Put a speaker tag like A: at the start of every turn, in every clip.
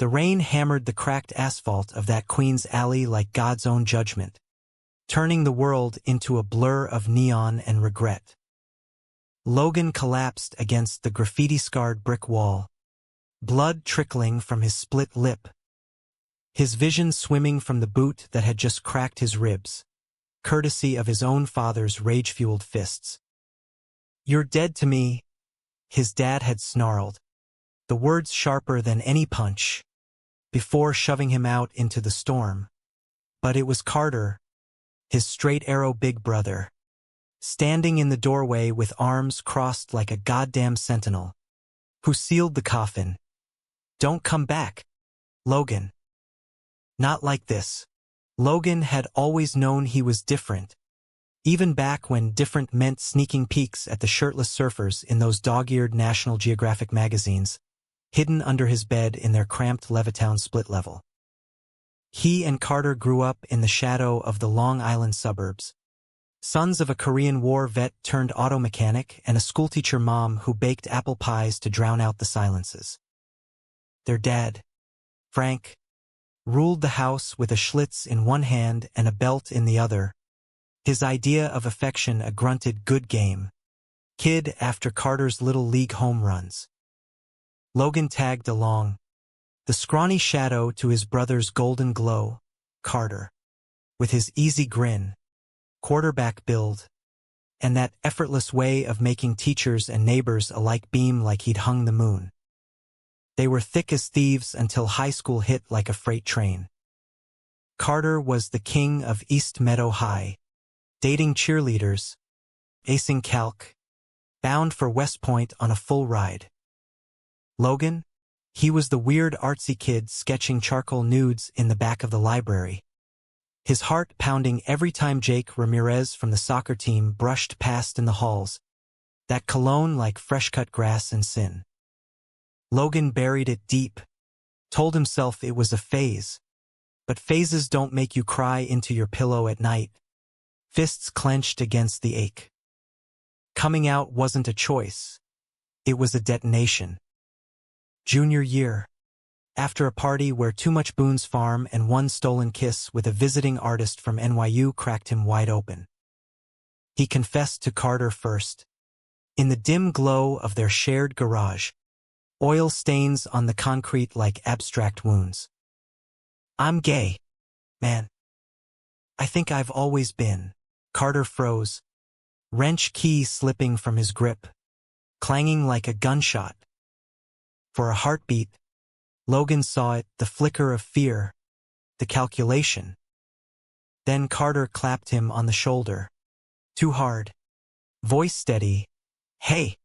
A: The rain hammered the cracked asphalt of that Queen's Alley like God's own judgment, turning the world into a blur of neon and regret. Logan collapsed against the graffiti-scarred brick wall, blood trickling from his split lip, his vision swimming from the boot that had just cracked his ribs, courtesy of his own father's rage-fueled fists. "You're dead to me," his dad had snarled, the words sharper than any punch, before shoving him out into the storm. But it was Carter, his straight-arrow big brother, standing in the doorway with arms crossed like a goddamn sentinel, who sealed the coffin. "Don't come back, Logan." Not like this. Logan had always known he was different, even back when different meant sneaking peeks at the shirtless surfers in those dog-eared National Geographic magazines, hidden under his bed in their cramped Levittown split level. He and Carter grew up in the shadow of the Long Island suburbs, sons of a Korean War vet turned auto mechanic and a schoolteacher mom who baked apple pies to drown out the silences. Their dad, Frank, ruled the house with a Schlitz in one hand and a belt in the other, his idea of affection a grunted "good game" kid after Carter's little league home runs. Logan tagged along, the scrawny shadow to his brother's golden glow, Carter, with his easy grin, quarterback build, and that effortless way of making teachers and neighbors alike beam like he'd hung the moon. They were thick as thieves until high school hit like a freight train. Carter was the king of East Meadow High, dating cheerleaders, acing calc, bound for West Point on a full ride. Logan? He was the weird artsy kid sketching charcoal nudes in the back of the library, his heart pounding every time Jake Ramirez from the soccer team brushed past in the halls, that cologne like fresh-cut grass and sin. Logan buried it deep, told himself it was a phase, but phases don't make you cry into your pillow at night, fists clenched against the ache. Coming out wasn't a choice, it was a detonation. Junior year, after a party where too much Boone's Farm and one stolen kiss with a visiting artist from NYU cracked him wide open. He confessed to Carter first. In the dim glow of their shared garage, oil stains on the concrete like abstract wounds. "I'm gay, man. I think I've always been." Carter froze, wrench key slipping from his grip, clanging like a gunshot. For a heartbeat, Logan saw it, the flicker of fear, the calculation. Then Carter clapped him on the shoulder. Too hard. Voice steady. "Hey,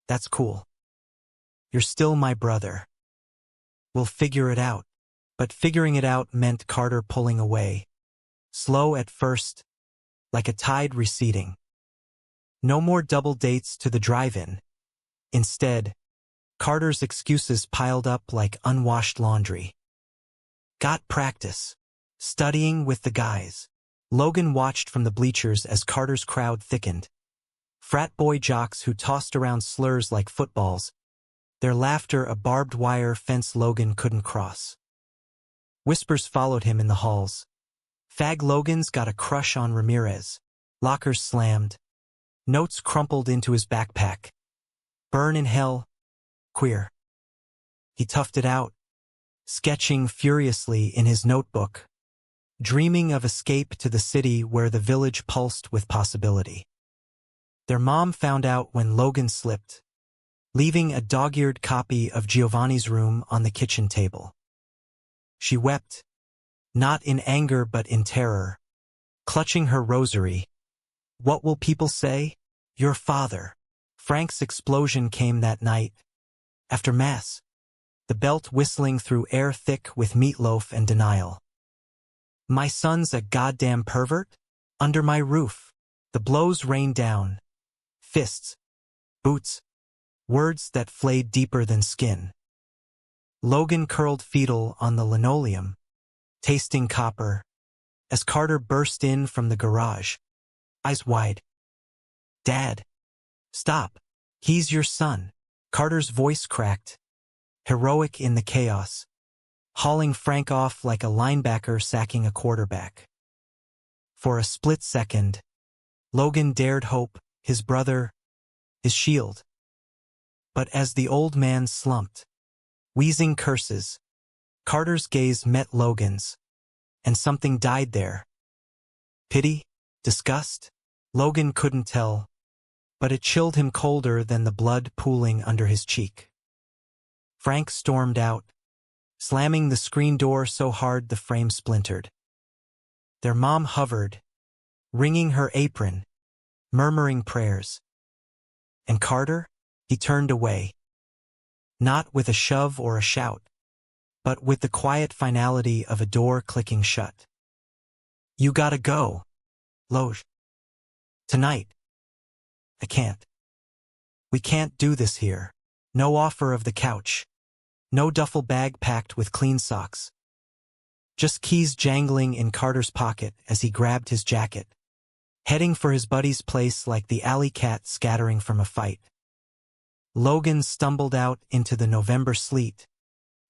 A: that's cool. You're still my brother. We'll figure it out." But figuring it out meant Carter pulling away. Slow at first, like a tide receding. No more double dates to the drive-in. Instead, Carter's excuses piled up like unwashed laundry. Got practice. Studying with the guys. Logan watched from the bleachers as Carter's crowd thickened. Frat boy jocks who tossed around slurs like footballs, their laughter a barbed wire fence Logan couldn't cross. Whispers followed him in the halls. Fag Logan's got a crush on Ramirez. Lockers slammed. Notes crumpled into his backpack. Burn in hell. Queer. He toughed it out, sketching furiously in his notebook, dreaming of escape to the city where the village pulsed with possibility. Their mom found out when Logan slipped, leaving a dog-eared copy of Giovanni's Room on the kitchen table. She wept, not in anger but in terror, clutching her rosary. What will people say? Your father. Frank's explosion came that night. After Mass, the belt whistling through air thick with meatloaf and denial. My son's a goddamn pervert? Under my roof. The blows rained down. Fists. Boots. Words that flayed deeper than skin. Logan curled fetal on the linoleum, tasting copper, as Carter burst in from the garage, eyes wide. Dad. Stop. He's your son. Carter's voice cracked, heroic in the chaos. hauling Frank off like a linebacker sacking a quarterback. For a split second, Logan dared hope, his brother, his shield. But as the old man slumped, wheezing curses, Carter's gaze met Logan's, and something died there. Pity? Disgust? Logan couldn't tell, but it chilled him colder than the blood pooling under his cheek. Frank stormed out, slamming the screen door so hard the frame splintered. Their mom hovered, wringing her apron, murmuring prayers. And Carter? He turned away. Not with a shove or a shout, but with the quiet finality of a door clicking shut. You gotta go, Loge. Tonight. I can't. We can't do this here. No offer of the couch. No duffel bag packed with clean socks. Just keys jangling in Carter's pocket as he grabbed his jacket, heading for his buddy's place like the alley cat scattering from a fight. Logan stumbled out into the November sleet,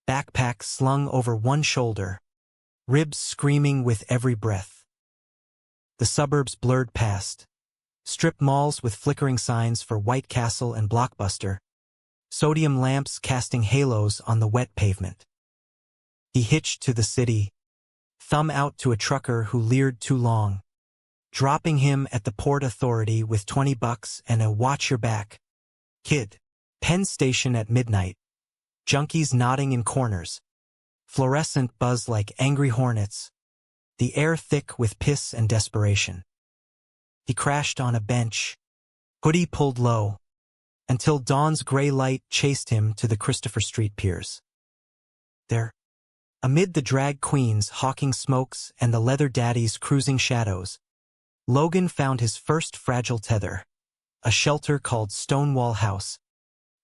A: backpack slung over one shoulder, ribs screaming with every breath. The suburbs blurred past, strip malls with flickering signs for White Castle and Blockbuster, sodium lamps casting halos on the wet pavement. He hitched to the city, thumb out to a trucker who leered too long, dropping him at the Port Authority with $20 and a watch your back, kid. Penn Station at midnight, junkies nodding in corners, fluorescent buzz like angry hornets, the air thick with piss and desperation. He crashed on a bench, hoodie pulled low, until dawn's gray light chased him to the Christopher Street piers. There, amid the drag queens hawking smokes and the leather daddies cruising shadows, Logan found his first fragile tether, a shelter called Stonewall House,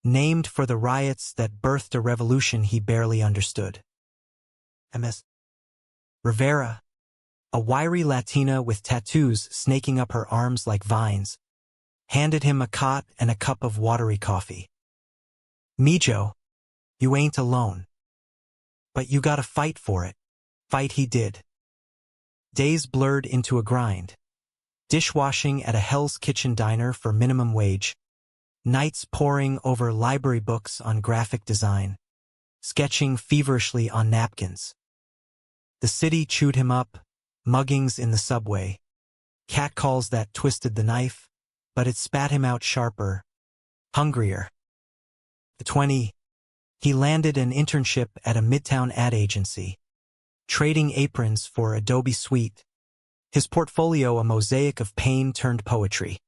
A: named for the riots that birthed a revolution he barely understood. Ms. Rivera, a wiry Latina with tattoos snaking up her arms like vines, handed him a cot and a cup of watery coffee. Mijo, you ain't alone. But you gotta fight for it. Fight he did. Days blurred into a grind. Dishwashing at a Hell's Kitchen diner for minimum wage. Nights poring over library books on graphic design. Sketching feverishly on napkins. The city chewed him up, muggings in the subway. Catcalls that twisted the knife, but it spat him out sharper, hungrier. At 20, he landed an internship at a midtown ad agency, trading aprons for Adobe Suite. His portfolio a mosaic of pain turned poetry.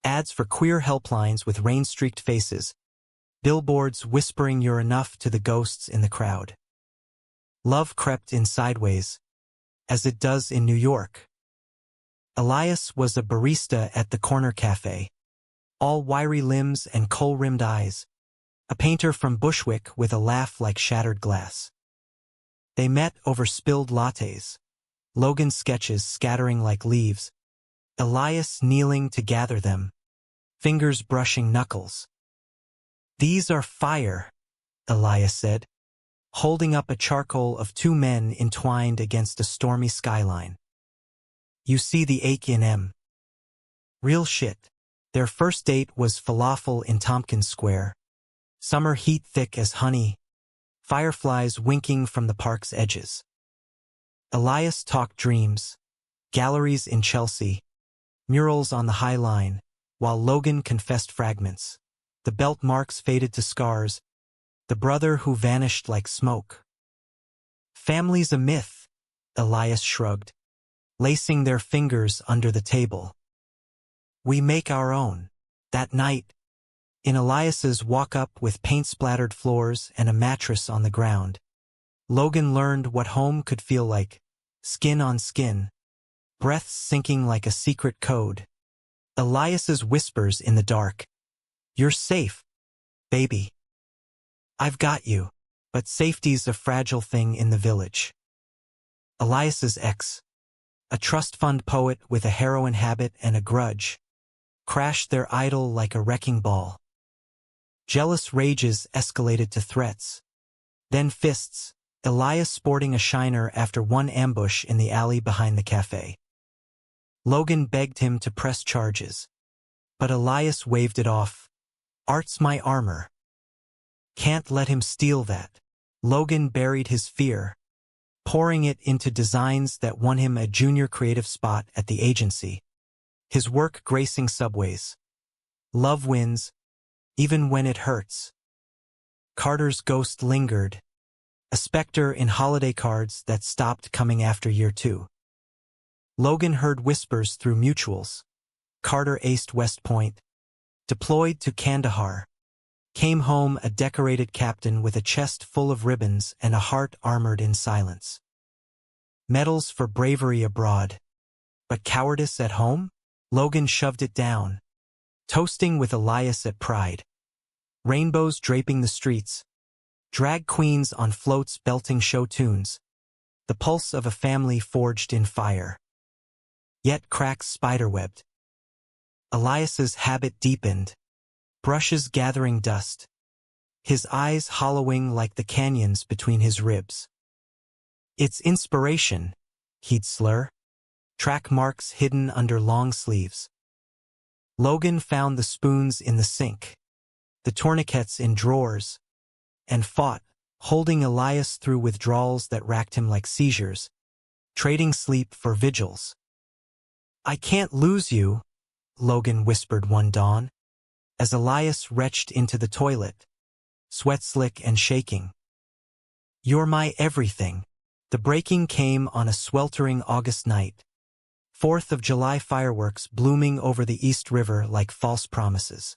A: Ads for queer helplines with rain-streaked faces. Billboards whispering you're enough to the ghosts in the crowd. Love crept in sideways, as it does in New York. Elias was a barista at the corner cafe, all wiry limbs and kohl-rimmed eyes, a painter from Bushwick with a laugh like shattered glass. They met over spilled lattes, Logan's sketches scattering like leaves, Elias kneeling to gather them, fingers brushing knuckles. These are fire, Elias said, holding up a charcoal of two men entwined against a stormy skyline. You see the ache in 'em. Real shit. Their first date was falafel in Tompkins Square. Summer heat thick as honey, fireflies winking from the park's edges. Elias talked dreams, galleries in Chelsea, murals on the High Line, while Logan confessed fragments. The belt marks faded to scars, the brother who vanished like smoke. Family's a myth, Elias shrugged, lacing their fingers under the table. We make our own. That night, in Elias's walk-up with paint-splattered floors and a mattress on the ground, Logan learned what home could feel like, skin on skin, breaths sinking like a secret code. Elias's whispers in the dark. You're safe, baby. I've got you, but safety's a fragile thing in the village. Elias's ex, a trust fund poet with a heroin habit and a grudge, crashed their idol like a wrecking ball. Jealous rages escalated to threats, then fists, Elias sporting a shiner after one ambush in the alley behind the cafe. Logan begged him to press charges, but Elias waved it off. "Art's my armor. Can't let him steal that." Logan buried his fear, pouring it into designs that won him a junior creative spot at the agency. His work gracing subways. Love wins, even when it hurts. Carter's ghost lingered, a specter in holiday cards that stopped coming after year 2. Logan heard whispers through mutuals. Carter aced West Point, deployed to Kandahar, came home a decorated captain with a chest full of ribbons and a heart armored in silence. Medals for bravery abroad, but cowardice at home? Logan shoved it down, toasting with Elias at Pride. Rainbows draping the streets, drag queens on floats belting show tunes, the pulse of a family forged in fire. Yet cracks spiderwebbed. Elias's habit deepened, brushes gathering dust, his eyes hollowing like the canyons between his ribs. It's inspiration, he'd slur, track marks hidden under long sleeves. Logan found the spoons in the sink, the tourniquets in drawers, and fought, holding Elias through withdrawals that racked him like seizures, trading sleep for vigils. "I can't lose you," Logan whispered one dawn, as Elias retched into the toilet, sweat slick and shaking. "You're my everything." The breaking came on a sweltering August night, 4th of July fireworks blooming over the East River like false promises.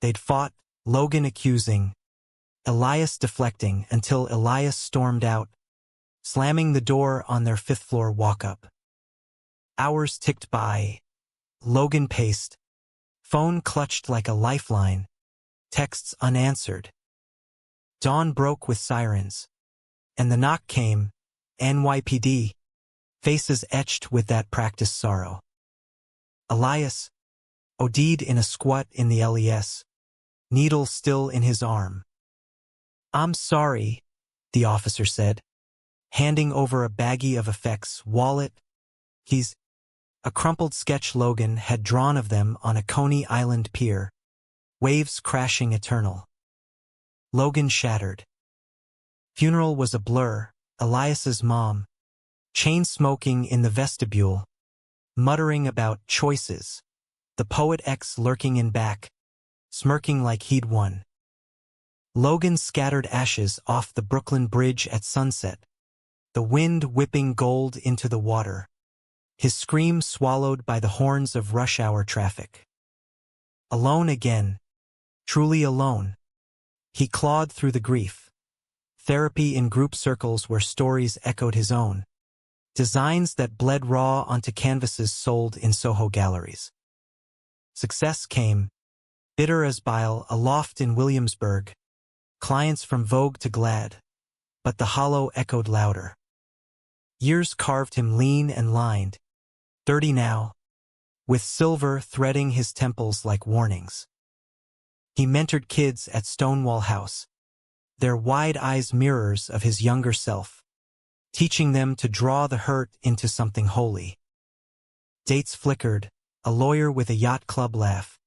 A: They'd fought, Logan accusing, Elias deflecting, until Elias stormed out, slamming the door on their 5th-floor walk-up. Hours ticked by. Logan paced, phone clutched like a lifeline, texts unanswered. Dawn broke with sirens, and the knock came, NYPD, faces etched with that practiced sorrow. Elias, OD'd in a squat in the LES, needle still in his arm. "I'm sorry," the officer said, handing over a baggie of effects, wallet, keys, a crumpled sketch Logan had drawn of them on a Coney Island pier, waves crashing eternal. Logan shattered. Funeral was a blur, Elias's mom, chain-smoking in the vestibule, muttering about choices, the poet X lurking in back, smirking like he'd won. Logan scattered ashes off the Brooklyn Bridge at sunset, the wind whipping gold into the water, his scream swallowed by the horns of rush-hour traffic. Alone again, truly alone, he clawed through the grief. Therapy in group circles where stories echoed his own. Designs that bled raw onto canvases sold in Soho galleries. Success came, bitter as bile, aloft in Williamsburg, clients from Vogue to Glad, but the hollow echoed louder. Years carved him lean and lined, 30 now, with silver threading his temples like warnings. He mentored kids at Stonewall House, their wide eyes mirrors of his younger self, teaching them to draw the hurt into something holy. Dates flickered, a lawyer with a yacht club laugh,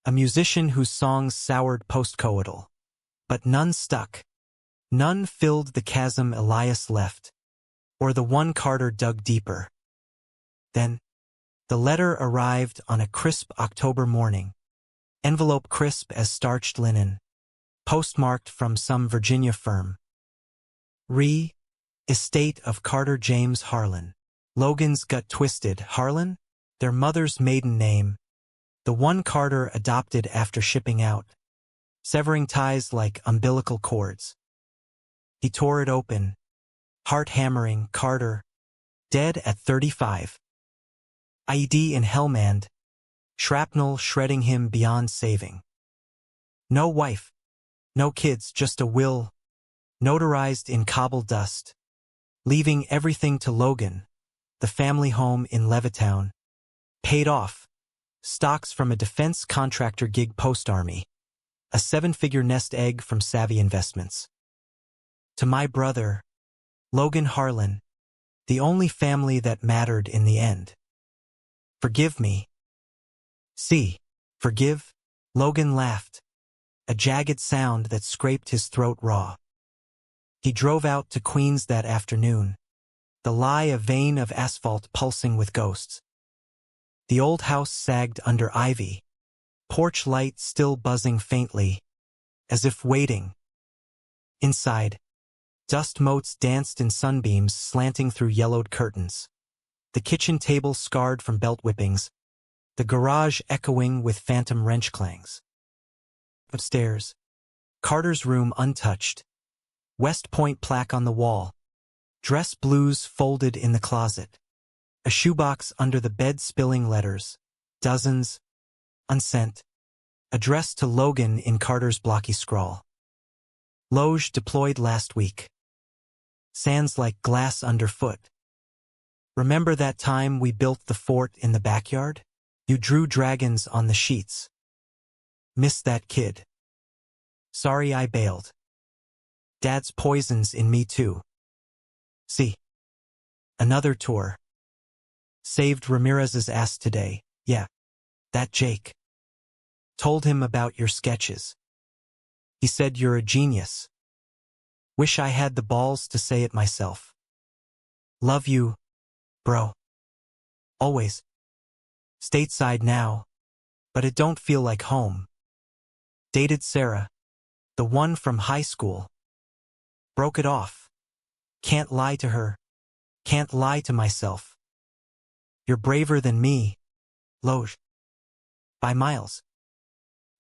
A: a musician whose songs soured post-coital. But none stuck. None filled the chasm Elias left, or the one Carter dug deeper. Then, the letter arrived on a crisp October morning, envelope crisp as starched linen, postmarked from some Virginia firm. Estate of Carter James Harlan. Logan's gut twisted. Harlan? Their mother's maiden name, the one Carter adopted after shipping out, severing ties like umbilical cords. He tore it open, heart hammering. Carter, dead at 35. IED in Helmand, shrapnel shredding him beyond saving. No wife, no kids, just a will, notarized in cobble dust, leaving everything to Logan, the family home in Levittown, paid off, stocks from a defense contractor gig post-army, a 7-figure nest egg from Savvy Investments. To my brother, Logan Harlan, the only family that mattered in the end. Forgive me. See, forgive? Logan laughed, a jagged sound that scraped his throat raw. He drove out to Queens that afternoon, the lie a vein of asphalt pulsing with ghosts. The old house sagged under ivy, porch light still buzzing faintly, as if waiting. Inside, dust motes danced in sunbeams slanting through yellowed curtains. The kitchen table scarred from belt whippings, the garage echoing with phantom wrench clangs. Upstairs, Carter's room untouched, West Point plaque on the wall, dress blues folded in the closet, a shoebox under the bed spilling letters, dozens, unsent, addressed to Logan in Carter's blocky scrawl. Loge deployed last week. Sands like glass underfoot. Remember that time we built the fort in the backyard? You drew dragons on the sheets. Miss that kid. Sorry I bailed. Dad's poison's in me too. See. Another tour. Saved Ramirez's ass today, yeah. That Jake. Told him about your sketches. He said you're a genius. Wish I had the balls to say it myself. Love you, bro. Always. Stateside now, but it don't feel like home. Dated Sarah, the one from high school. Broke it off. Can't lie to her. Can't lie to myself. You're braver than me, Loge. By miles.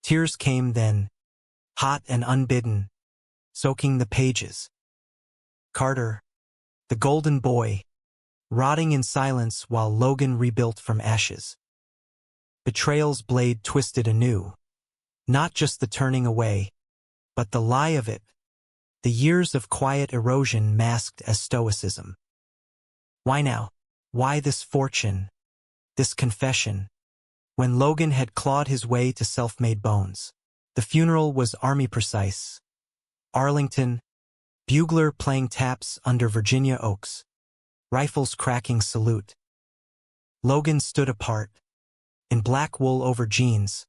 A: Tears came then, hot and unbidden, soaking the pages. Carter, the golden boy, rotting in silence while Logan rebuilt from ashes. Betrayal's blade twisted anew, not just the turning away, but the lie of it, the years of quiet erosion masked as stoicism. Why now? Why this fortune, this confession? When Logan had clawed his way to self-made bones, the funeral was army precise. Arlington, bugler playing taps under Virginia oaks, rifles cracking salute. Logan stood apart, in black wool over jeans,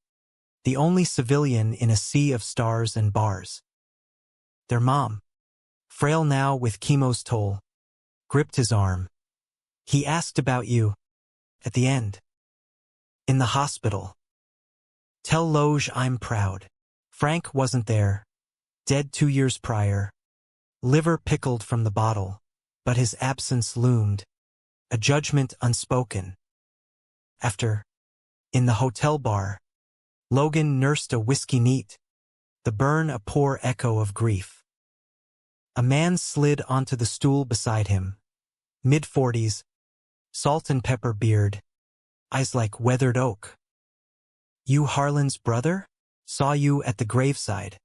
A: the only civilian in a sea of stars and bars. Their mom, frail now with chemo's toll, gripped his arm. He asked about you, at the end. In the hospital. Tell Loge I'm proud. Frank wasn't there, dead 2 years prior. Liver pickled from the bottle, but his absence loomed, a judgment unspoken. After, in the hotel bar, Logan nursed a whiskey neat, the burn a poor echo of grief. A man slid onto the stool beside him, mid-40s, salt and pepper beard, eyes like weathered oak. You Harlan's brother? Saw you at the graveside.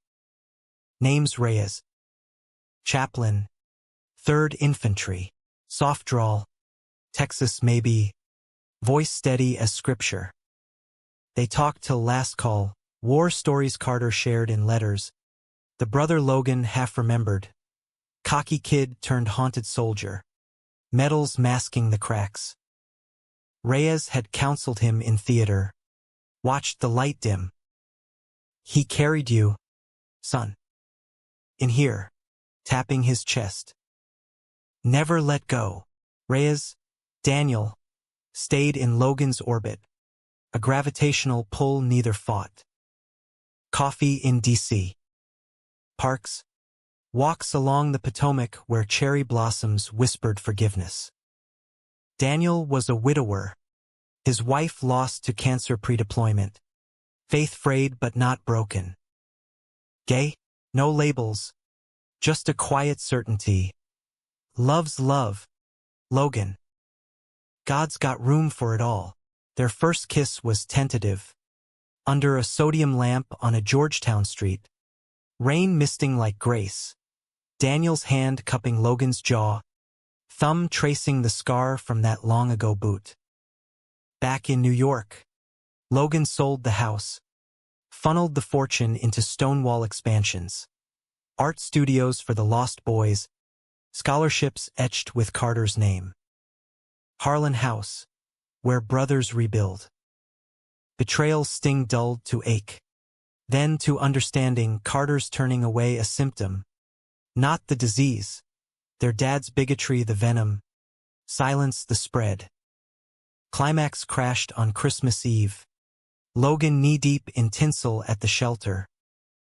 A: Name's Reyes. Chaplain, 3rd Infantry, soft drawl, Texas maybe, voice steady as scripture. They talked till last call, war stories Carter shared in letters. The brother Logan half remembered. Cocky kid turned haunted soldier. Medals masking the cracks. Reyes had counseled him in theater. Watched the light dim. He carried you, son. In here, tapping his chest. Never let go. Reyes, Daniel, stayed in Logan's orbit. A gravitational pull neither fought. Coffee in D.C. Parks. Walks along the Potomac where cherry blossoms whispered forgiveness. Daniel was a widower. His wife lost to cancer pre-deployment. Faith frayed but not broken. Gay? No labels. Just a quiet certainty. Love's love. Logan. God's got room for it all. Their first kiss was tentative. Under a sodium lamp on a Georgetown street. Rain misting like grace. Daniel's hand cupping Logan's jaw. Thumb tracing the scar from that long-ago boot. Back in New York. Logan sold the house. Funneled the fortune into Stonewall expansions. art studios for the lost boys, scholarships etched with Carter's name. Harlan House, where brothers rebuild. Betrayals sting dulled to ache. Then to understanding, Carter's turning away a symptom, not the disease. Their dad's bigotry the venom, silence the spread. Climax crashed on Christmas Eve. Logan knee-deep in tinsel at the shelter.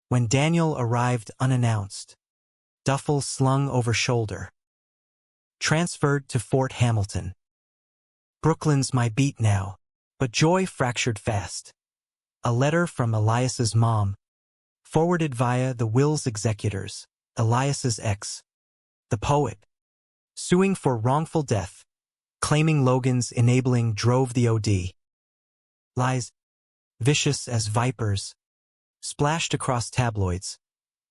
A: When Daniel arrived unannounced, duffel slung over shoulder. Transferred to Fort Hamilton. Brooklyn's my beat now, but joy fractured fast. A letter from Elias's mom, forwarded via the will's executors, Elias's ex, the poet, suing for wrongful death, claiming Logan's enabling drove the OD. Lies, vicious as vipers, splashed across tabloids.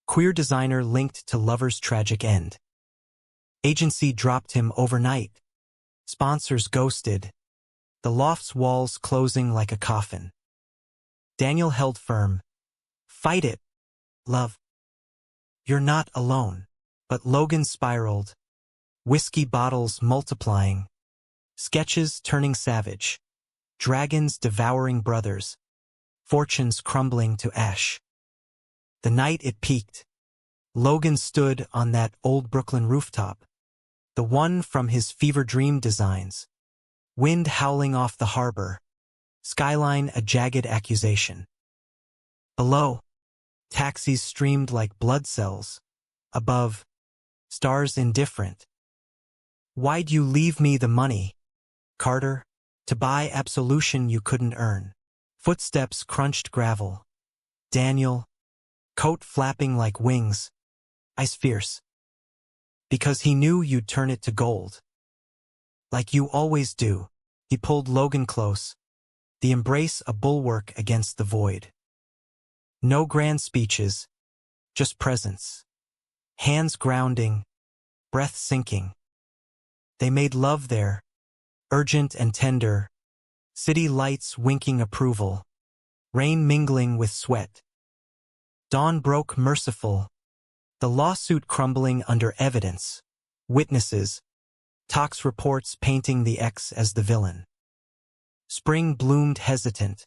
A: Queer designer linked to lover's tragic end. Agency dropped him overnight. Sponsors ghosted. The loft's walls closing like a coffin. Daniel held firm. Fight it, love. You're not alone. But Logan spiraled. Whiskey bottles multiplying. Sketches turning savage. Dragons devouring brothers. Fortunes crumbling to ash. The night it peaked, Logan stood on that old Brooklyn rooftop, the one from his fever dream designs. Wind howling off the harbor, skyline a jagged accusation. Below, taxis streamed like blood cells. Above, stars indifferent. Why'd you leave me the money, Carter, to buy absolution you couldn't earn? Footsteps crunched gravel. Daniel, coat flapping like wings, ice fierce. Because he knew you'd turn it to gold. Like you always do, he pulled Logan close, the embrace a bulwark against the void. No grand speeches, just presence. Hands grounding, breath sinking. They made love there, urgent and tender, city lights winking approval, rain mingling with sweat. Dawn broke merciful, the lawsuit crumbling under evidence, witnesses, Tox reports painting the ex as the villain. Spring bloomed hesitant.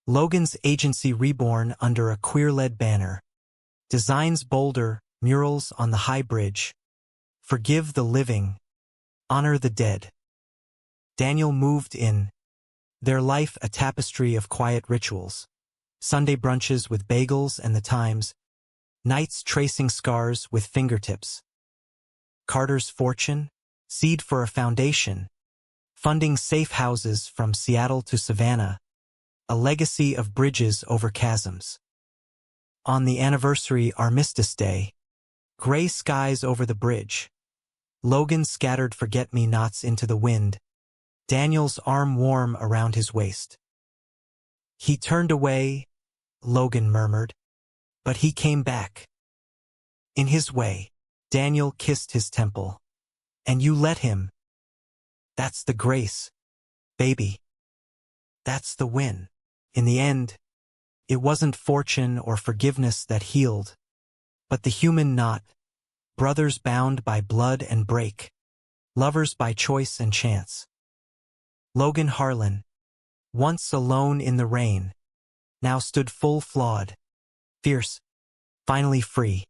A: Logan's agency reborn under a queer-led banner. Designs bolder, murals on the high bridge. Forgive the living, honor the dead. Daniel moved in. Their life a tapestry of quiet rituals. Sunday brunches with bagels and the Times. Nights tracing scars with fingertips. Carter's fortune, seed for a foundation. Funding safe houses from Seattle to Savannah. A legacy of bridges over chasms. On the anniversary Armistice Day, gray skies over the bridge. Logan scattered forget-me-nots into the wind. Daniel's arm warm around his waist. He turned away, Logan murmured, but he came back. In his way, Daniel kissed his temple. And you let him. That's the grace, baby. That's the win. In the end, it wasn't fortune or forgiveness that healed, but the human knot, brothers bound by blood and break, lovers by choice and chance. Logan Harlan, once alone in the rain, now stood full-flawed, fierce, finally free.